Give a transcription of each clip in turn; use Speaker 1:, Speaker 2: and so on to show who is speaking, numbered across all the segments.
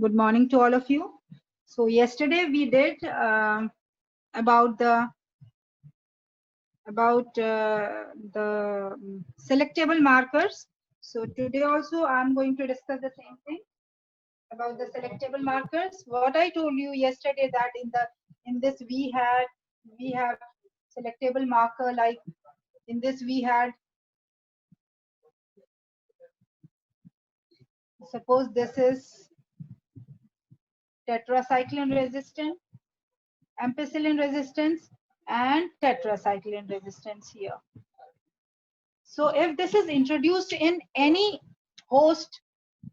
Speaker 1: Good morning to all of you. So yesterday we did about the selectable markers. So today also I'm going to discuss the same thing about the selectable markers. What I told you yesterday that in this we have selectable marker, like in this we had, suppose this is tetracycline resistant, ampicillin resistance and tetracycline resistance here. So if this is introduced in any host,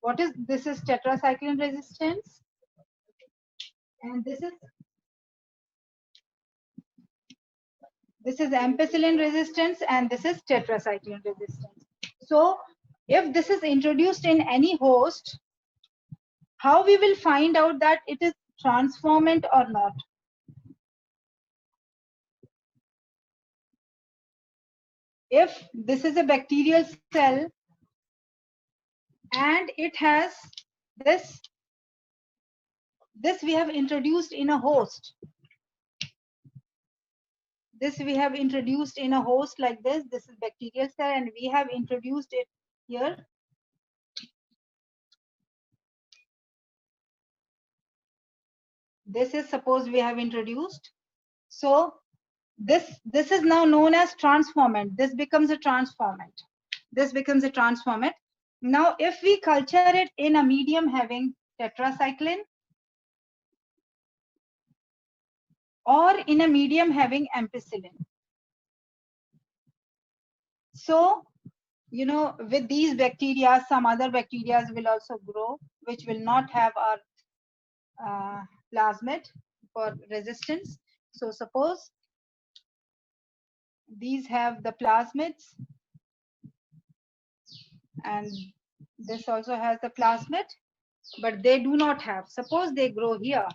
Speaker 1: what is this is tetracycline resistance, and this is ampicillin resistance, and this is tetracycline resistance. So if this is introduced in any host, how we will find out that it is transformant or not? If this is a bacterial cell and it has this we have introduced in a host, this we have introduced in a host like this is bacterial cell and we have introduced it here. This is, suppose we have introduced, so this is now known as transformant. This becomes a transformant. This becomes a transformant. Now if we culture it in a medium having tetracycline or in a medium having ampicillin, so you know, with these bacteria, some other bacteria will also grow, which will not have our plasmid for resistance. So suppose these have the plasmids and this also has the plasmid, but they do not have, suppose they grow here.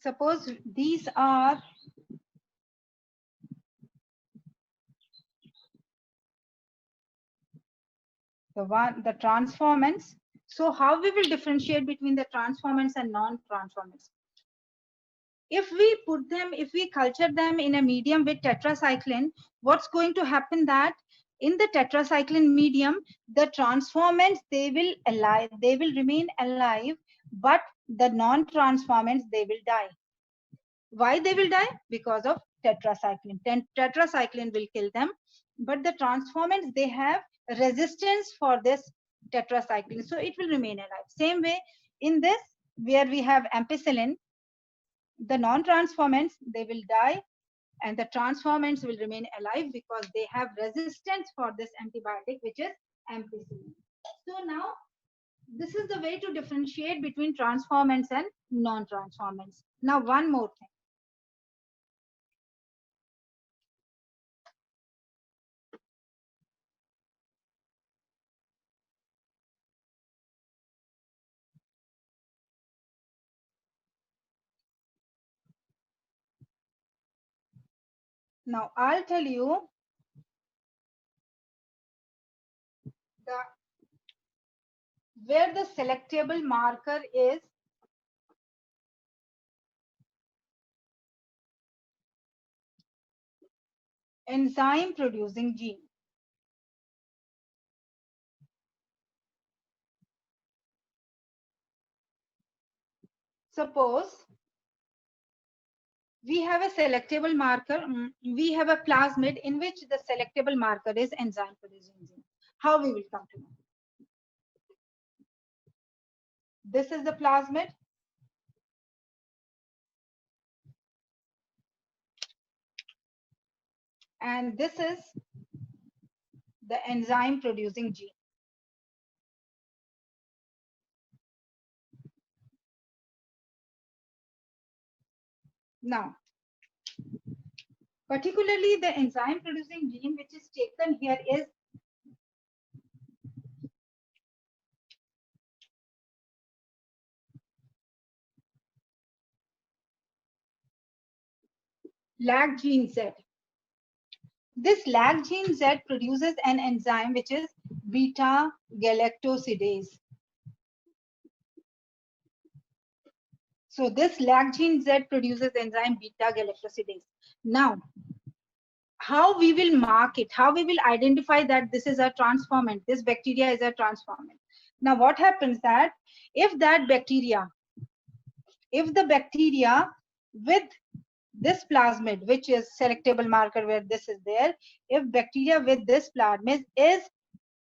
Speaker 1: Suppose these are the transformants. So how we will differentiate between the transformants and non-transformants? If we put them, if we culture them in a medium with tetracycline, what's going to happen that in the tetracycline medium, the transformants, they will remain alive, but the non-transformants, they will die. Why they will die? Because of tetracycline. Tetracycline will kill them, but the transformants, they have resistance for this tetracycline, so it will remain alive. Same way in this, where we have ampicillin, the non-transformants, they will die and the transformants will remain alive because they have resistance for this antibiotic, which is ampicillin. So now this is the way to differentiate between transformants and non-transformants. Now one more thing. Now I'll tell you where the selectable marker is enzyme producing gene. Suppose we have a selectable marker, we have a plasmid in which the selectable marker is enzyme producing gene. How we will come to know? This is the plasmid. And this is the enzyme producing gene. Now, particularly the enzyme producing gene which is taken here is lag gene Z. This lag gene Z produces an enzyme which is beta galactosidase. So this lag gene Z produces enzyme beta galactosidase. Now, how we will mark it, how we will identify that this is a transformant, this bacteria is a transformant. Now, what happens that if that bacteria, if the bacteria with this plasmid, which is selectable marker where this is there, if bacteria with this plasmid is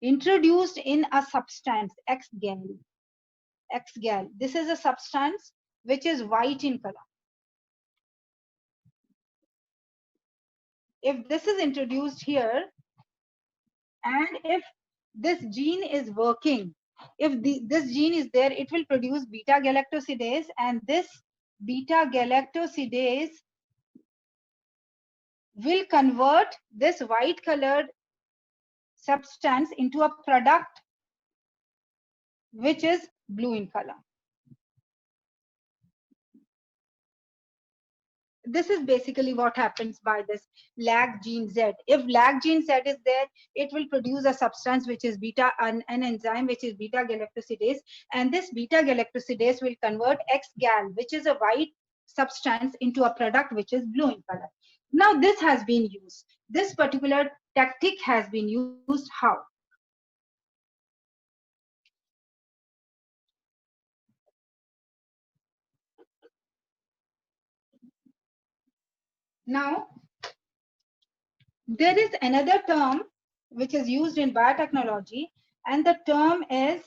Speaker 1: introduced in a substance X-gal, this is a substance which is white in color. If this is introduced here, and if this gene is working, if this gene is there, it will produce beta galactosidase, and this beta galactosidase will convert this white colored substance into a product which is blue in color. This is basically what happens by this lag gene Z. If lag gene Z is there, it will produce a substance which is beta, an enzyme which is beta galactosidase, and this beta galactosidase will convert X-gal, which is a white substance, into a product which is blue in color. Now this has been used. This particular tactic has been used how? Now, there is another term which is used in biotechnology, and the term is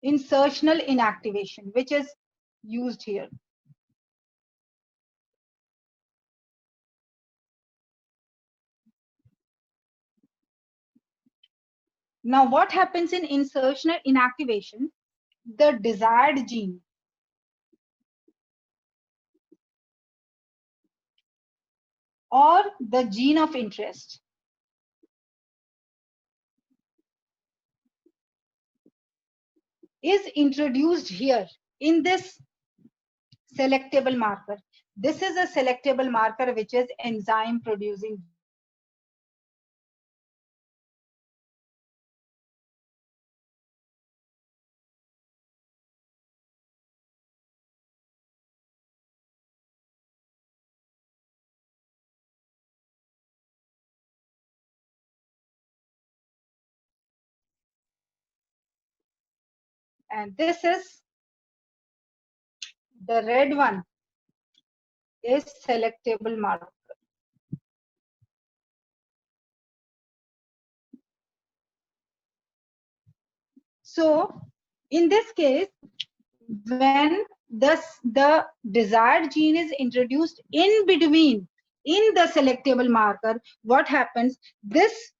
Speaker 1: insertional inactivation, which is used here. Now, what happens in insertional inactivation? The desired gene or the gene of interest is introduced here in this selectable marker. This is a selectable marker which is enzyme producing. And this is the red one is selectable marker. So in this case, when the desired gene is introduced in between in the selectable marker, what happens? This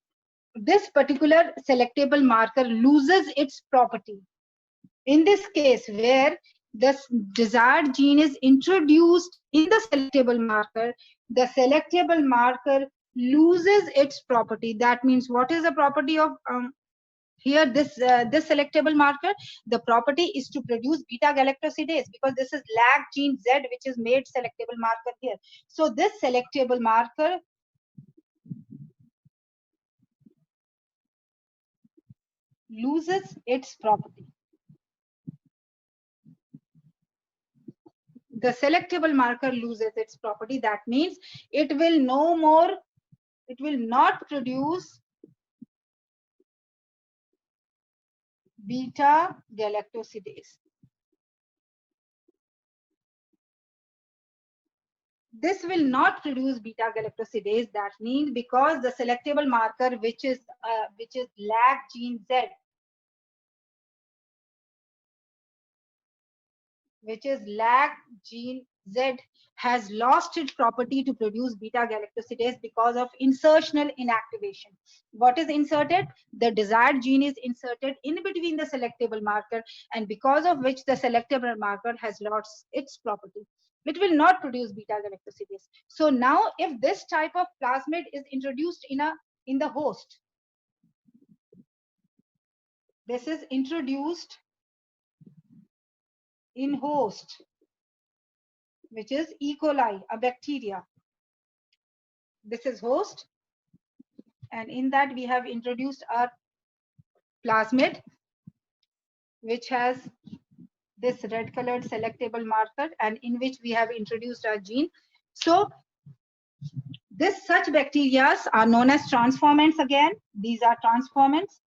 Speaker 1: particular selectable marker loses its property. In this case, where the desired gene is introduced in the selectable marker, the selectable marker loses its property. That means, what is the property of here this selectable marker? The property is to produce beta galactosidase, because this is lag gene Z which is made selectable marker here. So this selectable marker loses its property. The selectable marker loses its property. That means it will not produce beta galactosidase. This will not produce beta galactosidase. That means because the selectable marker, which is lag gene Z, which is lag gene Z, has lost its property to produce beta galactosidase because of insertional inactivation. What is inserted? The desired gene is inserted in between the selectable marker, and because of which the selectable marker has lost its property. It will not produce beta galactosidase. So now, if this type of plasmid is introduced in the host, this is introduced in host, which is E. coli, a bacteria. This is host. And in that we have introduced our plasmid, which has this red colored selectable marker, and in which we have introduced our gene. So such bacteria are known as transformants again. These are transformants.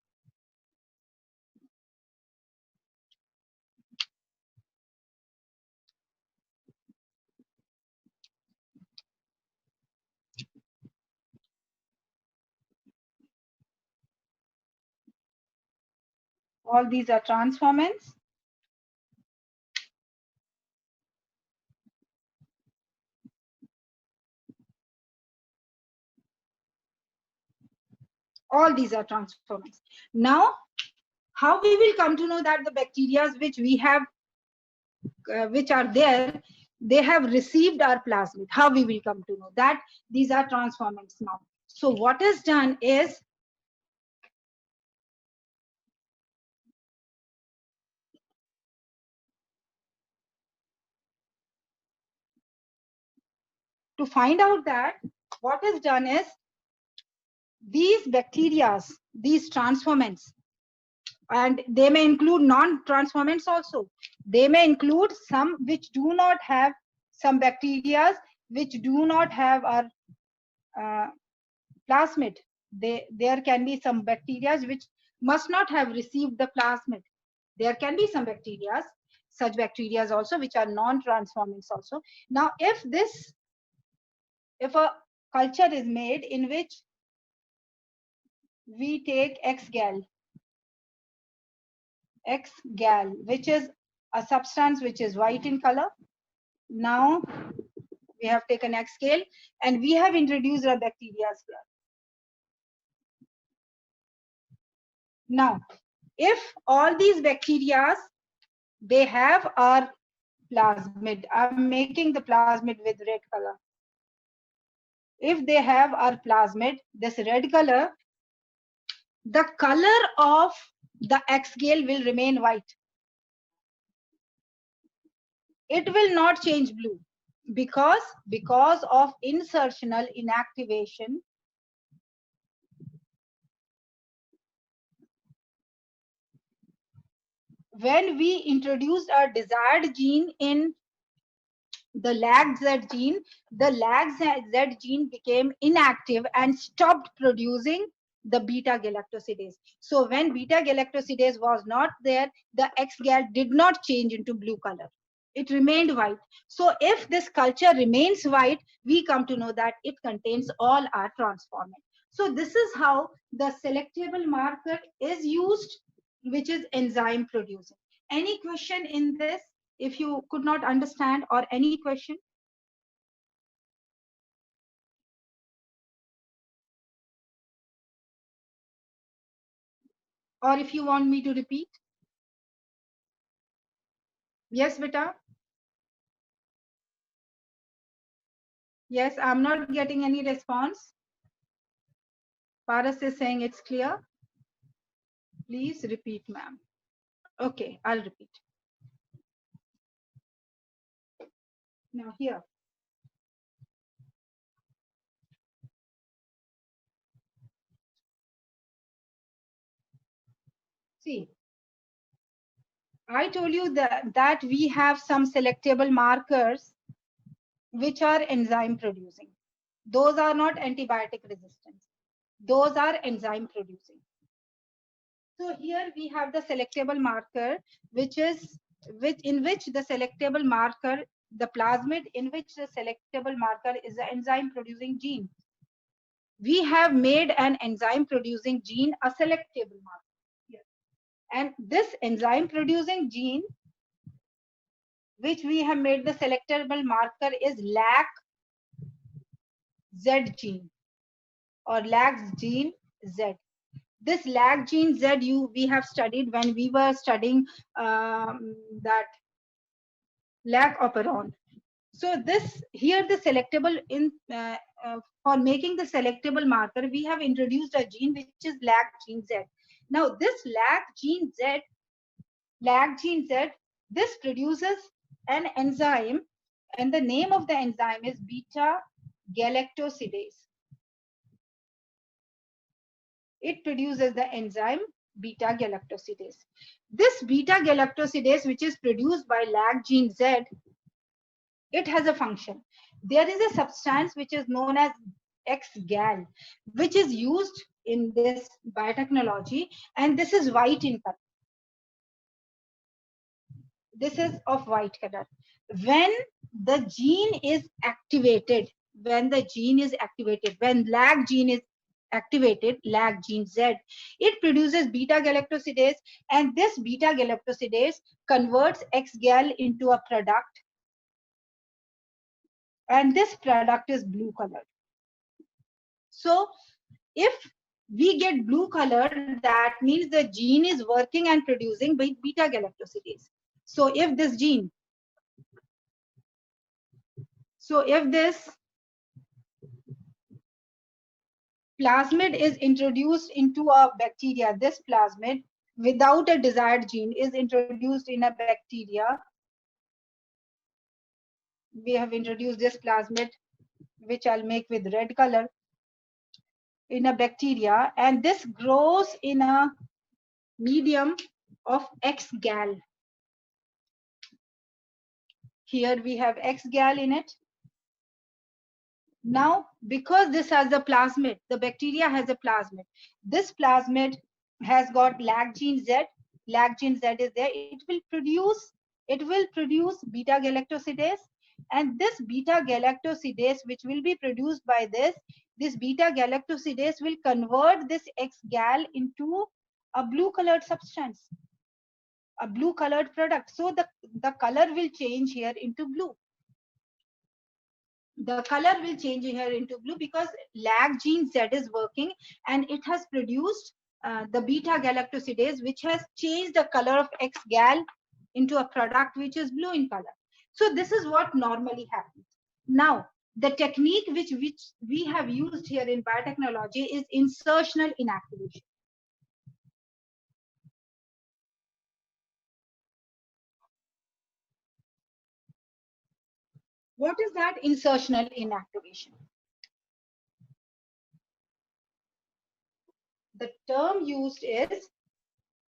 Speaker 1: All these are transformants. All these are transformants. Now, how we will come to know that the bacteria which we have, which are there, they have received our plasmid? How we will come to know that these are transformants now? So what is done is, to find out that, what is done is, these bacteria, these transformants, and they may include non-transformants also. They may include some which do not have, some bacteria which do not have our plasmid. There can be some bacteria which must not have received the plasmid. There can be some bacteria, such bacteria also, which are non-transformants also. Now, if a culture is made in which we take X-gal, which is a substance which is white in color. Now we have taken X-gal and we have introduced our bacteria here. Now, if all these bacteria, they have our plasmid, I'm making the plasmid with red color. If they have our plasmid, this red color, the color of the X-gal will remain white. It will not change blue because of insertional inactivation. When we introduced our desired gene in the LAG-Z gene, the LAG-Z gene became inactive and stopped producing the beta-galactosidase. So when beta-galactosidase was not there, the X-gal did not change into blue color. It remained white. So if this culture remains white, we come to know that it contains all our transformants. So this is how the selectable marker is used, which is enzyme producing. Any question in this? If you could not understand, or any question? Or if you want me to repeat? Yes, beta. Yes, I'm not getting any response. Paras is saying it's clear. Please repeat, ma'am. Okay, I'll repeat. Now here. See, I told you that we have some selectable markers which are enzyme producing. Those are not antibiotic resistance. Those are enzyme producing. So here we have the selectable marker, in which the selectable marker, the plasmid in which the selectable marker is the enzyme producing gene. We have made an enzyme producing gene a selectable marker. Yes. And this enzyme producing gene, which we have made the selectable marker, is LAG-Z gene or LAG gene Z. This lag gene Z we have studied when we were studying that lag operon. So this here the selectable for making the selectable marker, we have introduced a gene which is lag gene Z. Now this lag gene Z, this produces an enzyme And the name of the enzyme is beta galactosidase. It produces the enzyme beta galactosidase. This beta galactosidase, which is produced by lag gene Z, it has a function. There is a substance which is known as X-gal, which is used in this biotechnology, and this is white in color. This is of white color. When the gene is activated, when lag gene is activated, lag gene Z, it produces beta galactosidase, and this beta galactosidase converts X-gal into a product, and this product is blue colored. So if we get blue color, that means the gene is working and producing beta galactosidase. So if this gene, if this plasmid is introduced into a bacteria, this plasmid without a desired gene is introduced in a bacteria. We have introduced this plasmid, which I'll make with red color, in a bacteria, and this grows in a medium of X-gal. Here we have X-gal in it. Now, because this has a plasmid, the bacteria has a plasmid. This plasmid has got lag gene Z. Lag gene Z is there. It will produce beta galactosidase, and this beta galactosidase, which will be produced by this beta galactosidase will convert this X-gal into a blue colored substance, a blue colored product. So the color will change here into blue. The color will change here into blue because lag gene Z is working, and it has produced the beta galactosidase, which has changed the color of X-gal into a product which is blue in color. So this is what normally happens. Now, the technique which we have used here in biotechnology is insertional inactivation. What is that insertional inactivation? The term used is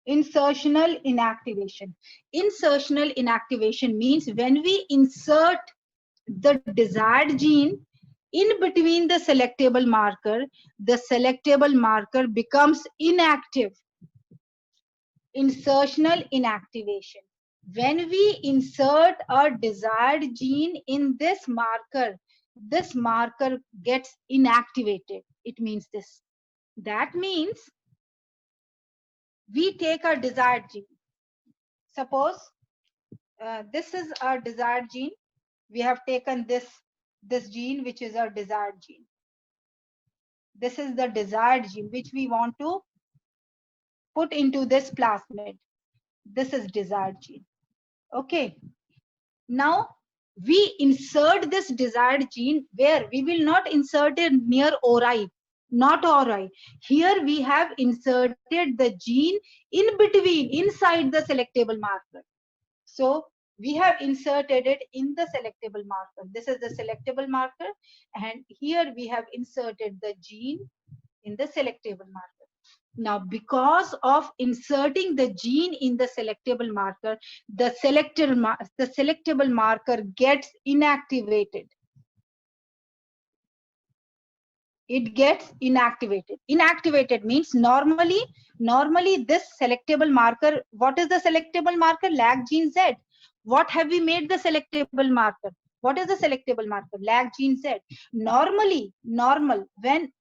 Speaker 1: insertional inactivation. Insertional inactivation means when we insert the desired gene in between the selectable marker, the selectable marker becomes inactive. Insertional inactivation. When we insert a desired gene in this marker gets inactivated. It means this. That means we take our desired gene. Suppose this is our desired gene. We have taken this gene, which is our desired gene. This is the desired gene which we want to put into this plasmid. This is desired gene. Okay. Now we insert this desired gene where we will not insert it near ori, not ori. Here we have inserted the gene in between, inside the selectable marker. So we have inserted it in the selectable marker. This is the selectable marker, and here we have inserted the gene in the selectable marker. Now, because of inserting the gene in the selectable marker, the selectable marker gets inactivated. It gets inactivated. Inactivated means normally this selectable marker, what is the selectable marker? Lag gene Z. What have we made the selectable marker? What is the selectable marker? Lag gene Z. Normal, when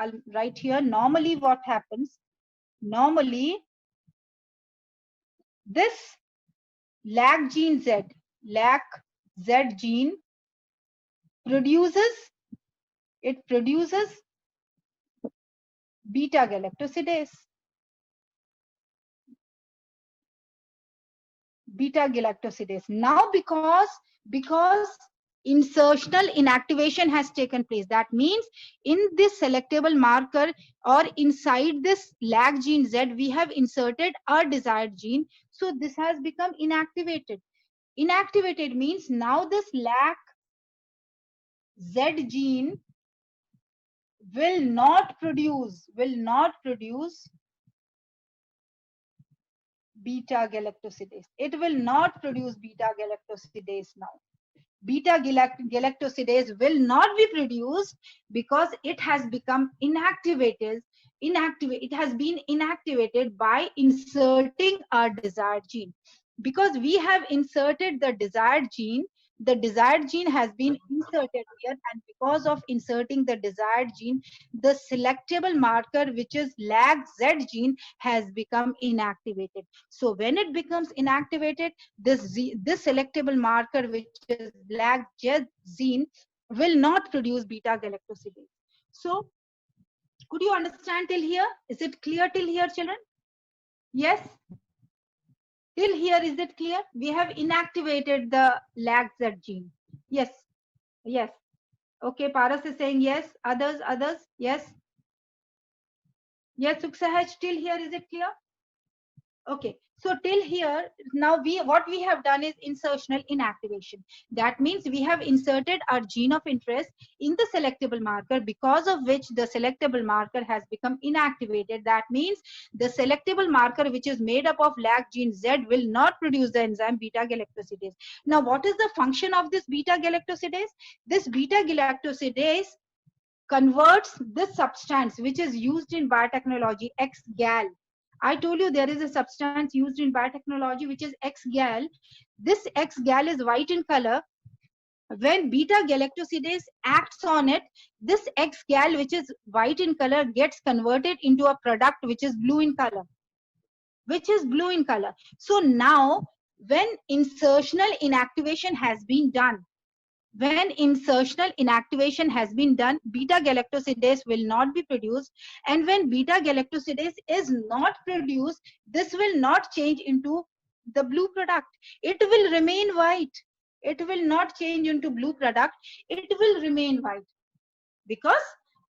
Speaker 1: I'll write here, normally what happens? Normally, this lag gene Z, lag Z gene produces beta galactosidase. Beta galactosidase. Now, because insertional inactivation has taken place, that means in this selectable marker or inside this lag gene Z, we have inserted our desired gene. So this has become inactivated. Inactivated means now this lac Z gene will not produce beta galactosidase. It will not produce beta galactosidase now. Beta galactosidase will not be produced because it has become inactivated. It has been inactivated by inserting our desired gene. Because we have inserted the desired gene has been inserted here, and because of inserting the desired gene, the selectable marker, which is LAG-Z gene, has become inactivated. So when it becomes inactivated, this selectable marker, which is LAG-Z gene, will not produce beta galactosidase. So could you understand till here? Is it clear till here, children? Yes. Till here, is it clear? We have inactivated the LAG-Z gene. Yes. Yes. Okay, Paras is saying yes. Others, yes. Yes, Suksahaj, till here, is it clear? Okay, so till here, now what we have done is insertional inactivation. That means we have inserted our gene of interest in the selectable marker, because of which the selectable marker has become inactivated. That means the selectable marker, which is made up of LAG gene Z, will not produce the enzyme beta galactosidase. Now, what is the function of this beta galactosidase? This beta galactosidase converts this substance which is used in biotechnology, X-gal. I told you there is a substance used in biotechnology which is X-gal. This X-gal is white in color. When beta galactosidase acts on it, this X-gal, which is white in color, gets converted into a product which is blue in color. So now, when insertional inactivation has been done, beta galactosidase will not be produced. And when beta galactosidase is not produced, this will not change into the blue product. It will remain white. It will not change into blue product. It will remain white, because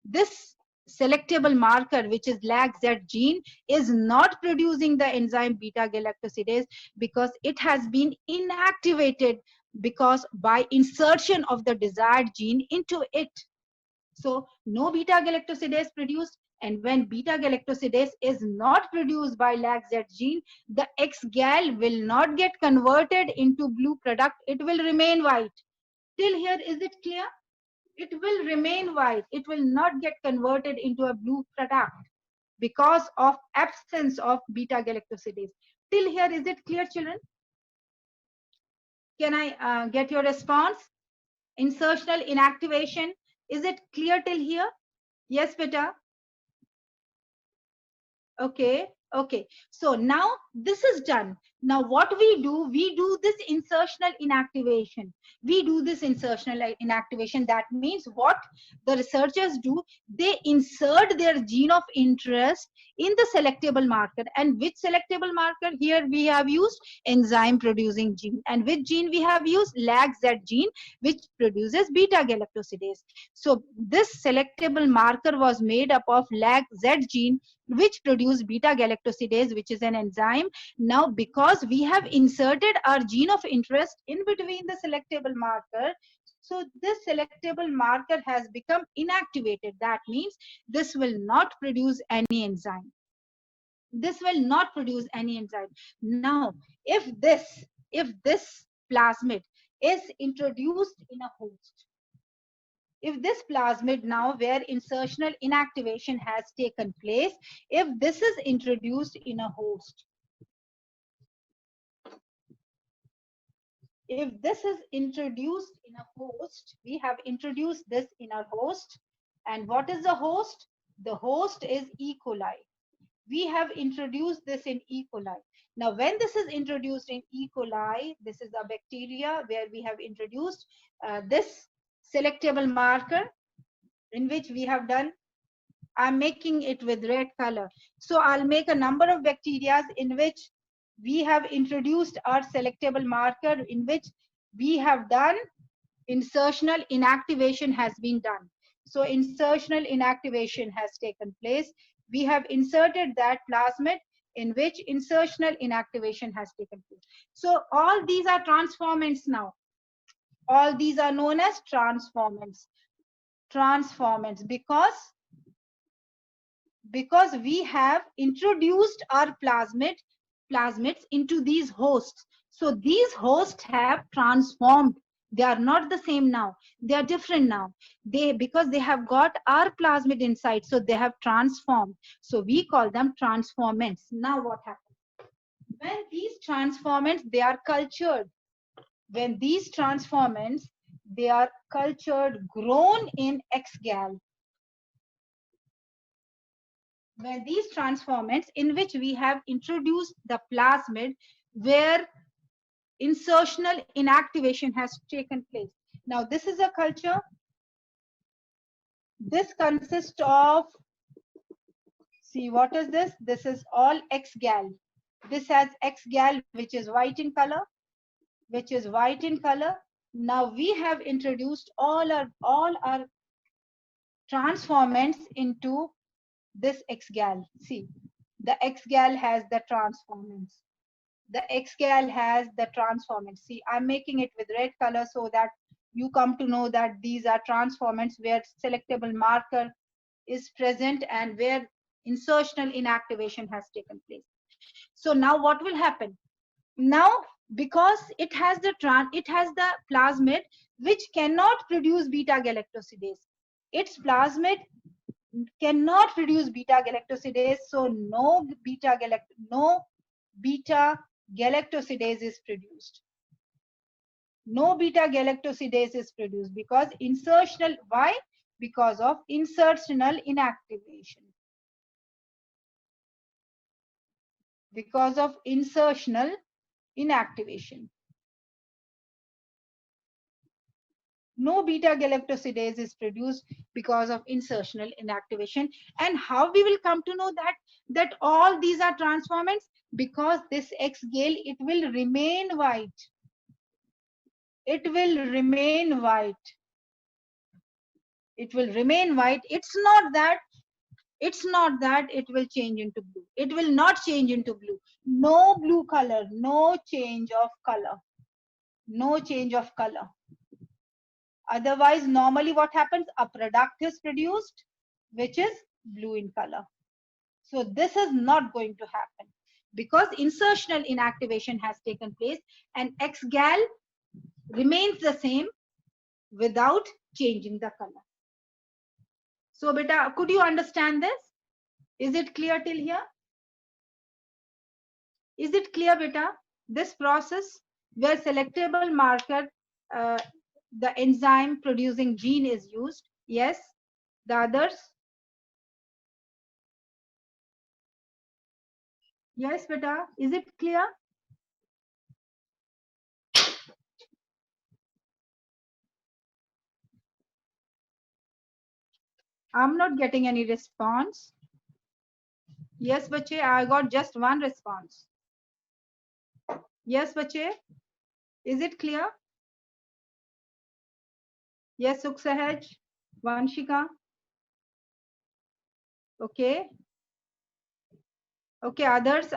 Speaker 1: this selectable marker, which is LAG-Z gene, is not producing the enzyme beta galactosidase, because it has been inactivated because by insertion of the desired gene into it. So no beta galactosidase produced, and when beta galactosidase is not produced by LAG-Z gene, the X-gal will not get converted into blue product. It will remain white. Till here, is it clear? It will remain white. It will not get converted into a blue product because of absence of beta galactosidase. Till here, is it clear, children? Can I get your response? Insertional inactivation. Is it clear till here? Yes, beta. Okay. Okay. So now this is done. Now what we do this insertional inactivation. That means what the researchers do, they insert their gene of interest in the selectable marker. And which selectable marker? Here we have used enzyme producing gene. And which gene we have used? LAG-Z gene, which produces beta galactosidase. So this selectable marker was made up of LAG-Z gene, which produce beta galactosidase, which is an enzyme. Now, because we have inserted our gene of interest in between the selectable marker, so this selectable marker has become inactivated. That means this will not produce any enzyme. Now, if this plasmid is introduced in a host, if this plasmid now, where insertional inactivation has taken place, if this is introduced in a host, we have introduced this in our host. And what is the host? The host is E. coli. We have introduced this in E. coli. Now, when this is introduced in E. coli, this is a bacteria where we have introduced this selectable marker, in which we have done, I'm making it with red color. So I'll make a number of bacteria in which we have introduced our selectable marker, in which we have done insertional inactivation has been done. So insertional inactivation has taken place. We have inserted that plasmid in which insertional inactivation has taken place. So all these are transformants now. All these are known as transformants. Transformants because we have introduced our plasmids into these hosts. So these hosts have transformed. They are not the same now. They are different now. Because they have got our plasmid inside, so they have transformed. So we call them transformants. Now what happens? When these transformants, they are cultured. When these transformants, they are cultured, grown in X-gal. When these transformants in which we have introduced the plasmid where insertional inactivation has taken place. Now this is a culture. This consists of, see what is this? This is all X-gal. This has X-gal which is white in color, which is white in color. Now we have introduced all our transformants into this X-gal. See, the X-gal has the transformants. The X-gal has the transformants. See, I'm making it with red color so that you come to know that these are transformants where selectable marker is present and where insertional inactivation has taken place. So now what will happen? Now, because it has the plasmid which cannot produce beta galactosidase. Its plasmid cannot produce beta galactosidase, so no beta galactosidase is produced. No beta galactosidase is produced because insertional, why? Because of insertional inactivation. Because of insertional inactivation. No beta galactosidase is produced because of insertional inactivation. And how we will come to know that all these are transformants? Because this X-gal, it will remain white. It will remain white. It will remain white. It's not that it will change into blue. It will not change into blue. No blue color, no change of color. No change of color. Otherwise, normally what happens? A product is produced, which is blue in color. So this is not going to happen because insertional inactivation has taken place and X-gal remains the same without changing the color. So beta, could you understand this? Is it clear till here? Is it clear, beta? This process where selectable marker, the enzyme producing gene is used. Yes. The others? Yes, beta. Is it clear? I'm not getting any response. Yes, bache, I got just one response. Yes, bache. Is it clear? Yes, Sukhsahaj, Vanshika. Okay. Okay, others,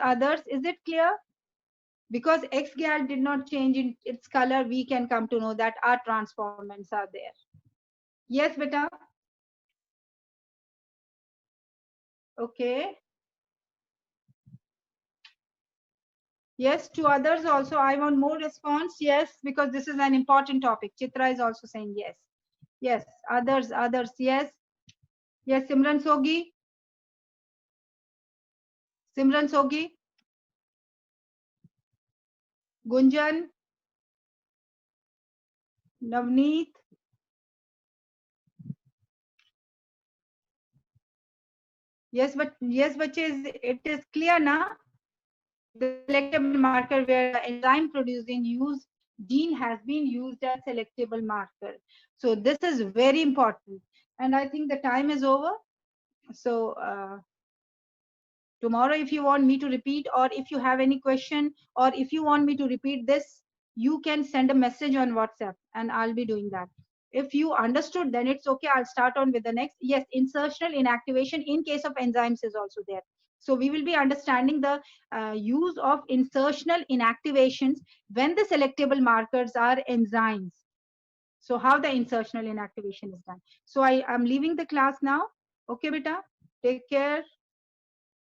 Speaker 1: is it clear? Because X-gal did not change in its color, we can come to know that our transformants are there. Yes, beta. Okay. Yes, to others also, I want more response. Yes, because this is an important topic. Chitra is also saying yes. Yes, others, yes. Yes, Simran Sogi. Simran Sogi. Gunjan. Navneet. Yes, but yes, it is clear now. The selectable marker where the enzyme producing gene has been used as selectable marker. So this is very important. And I think the time is over. So tomorrow, if you want me to repeat, or if you have any question, or if you want me to repeat this, you can send a message on WhatsApp and I'll be doing that. If you understood, then it's okay. I'll start on with the next. Yes, insertional inactivation in case of enzymes is also there. So we will be understanding the use of insertional inactivations when the selectable markers are enzymes. So how the insertional inactivation is done. So I am leaving the class now. Okay, beta. Take care.